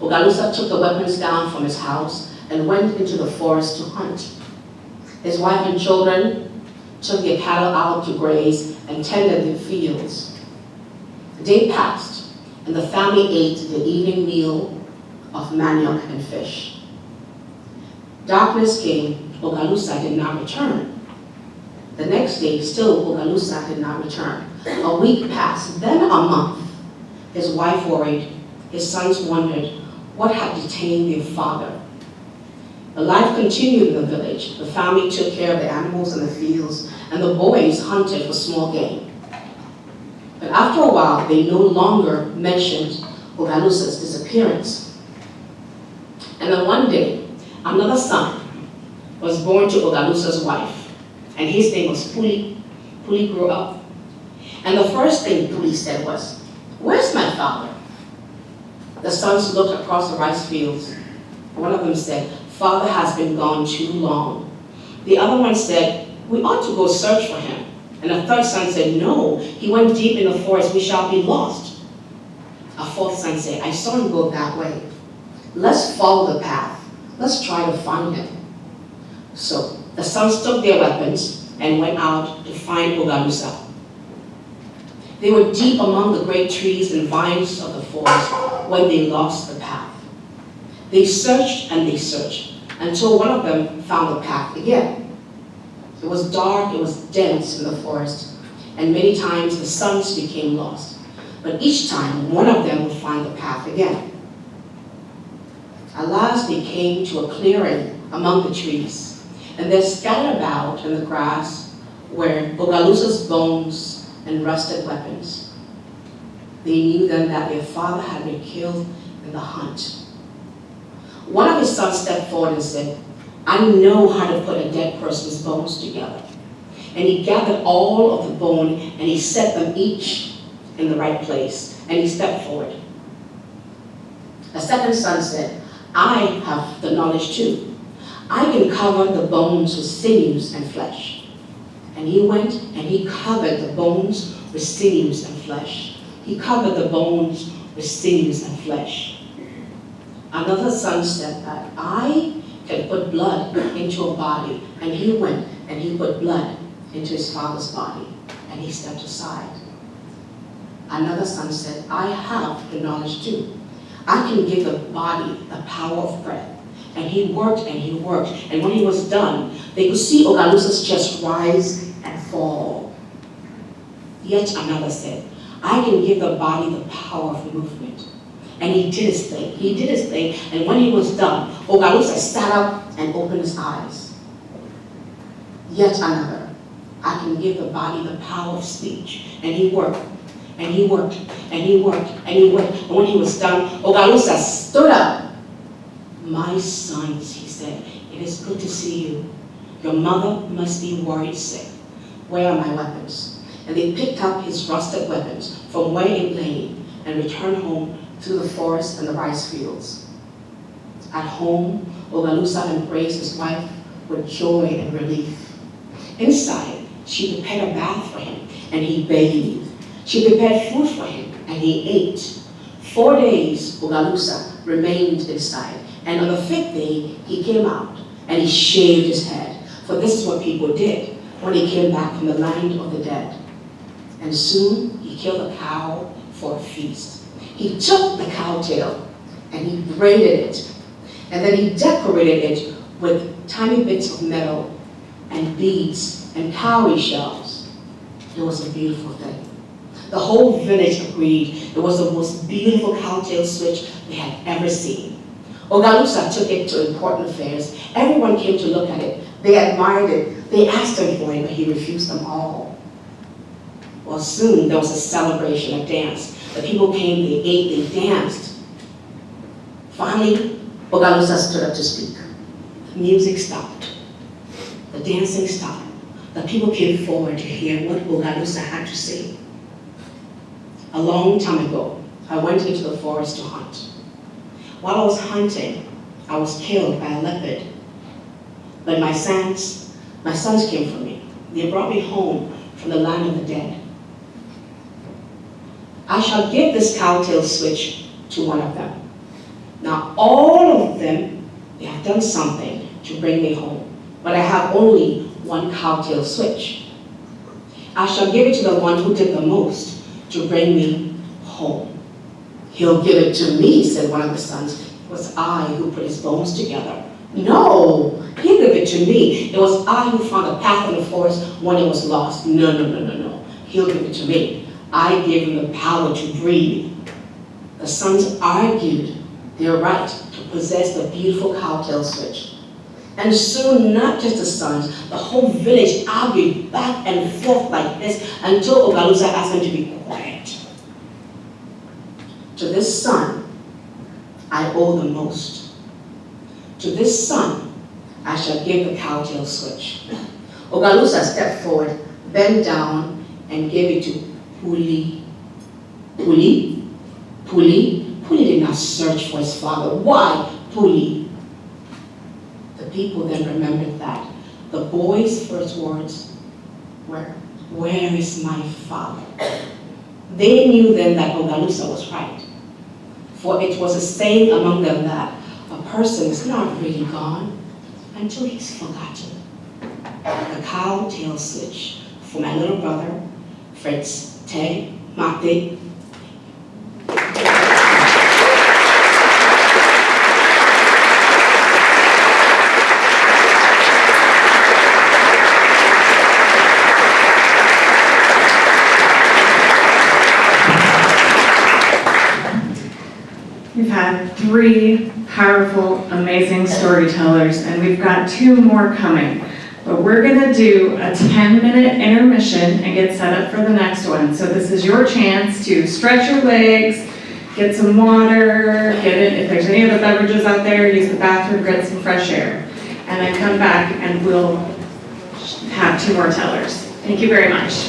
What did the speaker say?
Ogalusa took the weapons down from his house and went into the forest to hunt. His wife and children took their cattle out to graze and tended their fields. The day passed, and the family ate the evening meal of manioc and fish. Darkness came, Ogalusa did not return. The next day, still Ogalusa did not return. A week passed, then a month. His wife worried, his sons wondered what had detained their father. The life continued in the village. The family took care of the animals in the fields, and the boys hunted for small game. But after a while, they no longer mentioned Ogalusa's disappearance. And then one day, another son was born to Ogalusa's wife, and his name was Puli. Puli grew up. And the first thing Puli said was, "Where's my father?" The sons looked across the rice fields. One of them said, "Father has been gone too long." The other one said, "We ought to go search for him." And the third son said, "No, he went deep in the forest, we shall be lost." A fourth son said, "I saw him go that way. Let's follow the path. Let's try to find him." So the sons took their weapons and went out to find Ogalusa. They were deep among the great trees and vines of the forest when they lost the path. They searched and they searched until one of them found the path again. It was dark, it was dense in the forest, and many times the sons became lost. But each time, one of them would find the path again. At last, they came to a clearing among the trees, and there scattered about in the grass were Ogalusa's bones and rusted weapons. They knew then that their father had been killed in the hunt. One of his sons stepped forward and said, "I know how to put a dead person's bones together." And he gathered all of the bone and he set them each in the right place. And he stepped forward. A second son said, "I have the knowledge too. I can cover the bones with sinews and flesh." And he went and he covered the bones with sinews and flesh. He covered the bones with sinews and flesh. Another son said that I can put blood into a body. And he went and he put blood into his father's body. And he stepped aside. Another son said, "I have the knowledge too. I can give the body the power of breath." And he worked and he worked. And when he was done, they could see Ogalusa's chest rise and fall. Yet another said, "I can give the body the power of movement." And he did his thing. He did his thing. And when he was done, Ogalusa sat up and opened his eyes. Yet another, "I can give the body the power of speech." And he worked. And he worked. And he worked. And he worked. And when he was done, Ogalusa stood up. "My sons," he said, "it is good to see you. Your mother must be worried sick. Where are my weapons?" And they picked up his rusted weapons from where it lay and returned home through the forest and the rice fields. At home, Ogalusa embraced his wife with joy and relief. Inside, she prepared a bath for him, and he bathed. She prepared food for him, and he ate. 4 days, Ogalusa remained inside, and on the 5th day, he came out, and he shaved his head, for this is what people did when he came back from the land of the dead. And soon, he killed a cow for a feast. He took the cow tail and he braided it, and then he decorated it with tiny bits of metal and beads and cowrie shells. It was a beautiful thing. The whole village agreed it was the most beautiful cowtail switch they had ever seen. Ogalusa took it to important fairs. Everyone came to look at it. They admired it. They asked him for it, but he refused them all. Well, soon there was a celebration, a dance. The people came, they ate, they danced. Finally, Ogalusa stood up to speak. The music stopped. The dancing stopped. The people came forward to hear what Ogalusa had to say. A long time ago, I went into the forest to hunt. While I was hunting, I was killed by a leopard. But my sons came for me. They brought me home from the land of the dead. I shall give this cowtail switch to one of them. Now, all of them, they have done something to bring me home, but I have only one cowtail switch. I shall give it to the one who did the most to bring me home. He'll give it to me, said one of the sons. It was I who put his bones together. No, he'll give it to me. It was I who found a path in the forest when it was lost. No. He'll give it to me. I gave him the power to breathe. The sons argued their right to possess the beautiful cowtail switch. And soon, not just the sons, the whole village argued back and forth like this until Ogalusa asked them to be quiet. To this son, I owe the most. To this son, I shall give the cowtail switch. Ogalusa stepped forward, bent down, and gave it to Puli. Puli did not search for his father. Why Puli? The people then remembered that the boy's first words were, "Where is my father?" They knew then that Ogalusa was right. For it was a saying among them that a person is not really gone until he's forgotten. The cowtail switch for my little brother, Fritz Te Mate. We've had 3 powerful, amazing storytellers, and we've got 2 more coming. But we're gonna do a 10-minute intermission and get set up for the next one. So this is your chance to stretch your legs, get some water, if there's any other beverages out there, use the bathroom, get some fresh air. And then come back and we'll have 2 more tellers. Thank you very much.